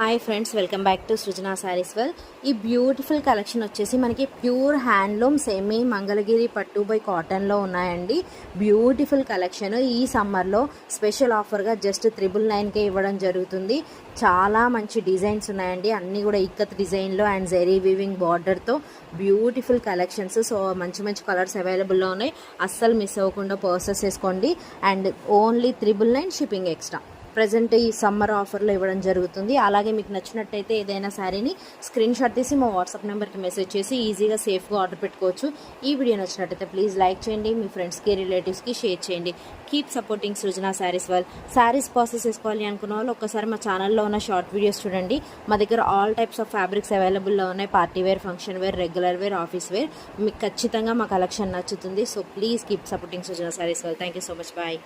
Hi friends, welcome back to Srujana sarees well. ఈ beautiful collection వచ్చేసి మనకి ప్యూర్ హ్యాండ్లూమ్ సెమీ మంగళగిరి పట్టు బై కాటన్లో ఉన్నాయండి. బ్యూటిఫుల్ కలెక్షన్ ఈ సమ్మర్లో స్పెషల్ ఆఫర్గా జస్ట్ 999కే ఇవ్వడం జరుగుతుంది. చాలా మంచి డిజైన్స్ ఉన్నాయండి, అన్నీ కూడా ఇక్కత్ డిజైన్లో అండ్ జెరీ వీవింగ్ బార్డర్తో బ్యూటిఫుల్ కలెక్షన్స్. సో మంచి మంచి కలర్స్ అవైలబుల్లో ఉన్నాయి, అస్సలు మిస్ అవ్వకుండా పర్చేస్ చేసుకోండి. And only 999 shipping extra. Present ఈ సమ్మర్ ఆఫర్లో ఇవ్వడం జరుగుతుంది. అలాగే మీకు నచ్చినట్టయితే ఏదైనా శారీని స్క్రీన్ షాట్ తీసి మా వాట్సాప్ నెంబర్కి మెసేజ్ చేసి ఈజీగా సేఫ్గా ఆర్డర్ పెట్టుకోవచ్చు. ఈ వీడియో నచ్చినట్టయితే ప్లీజ్ లైక్ చేయండి, మీ ఫ్రెండ్స్కి రిలేటివ్స్కి షేర్ చేయండి. Keep supporting Srujana sarees well. Saris process చేసుకోవాలి అనుకున్న వాళ్ళు ఒక్కసారి మా ఛానల్లో ఉన్న షార్ట్ వీడియోస్ చూడండి. మా దగ్గర ఆల్ టైప్స్ ఆఫ్ ఫ్యాబ్రిక్స్ అవైలబుల్లో ఉన్నాయి. Party wear, function wear, regular wear, office wear. మీకు ఖచ్చితంగా మా కలెక్షన్ నచ్చుతుంది. So please keep supporting Srujana sarees well. Thank you so much. Bye.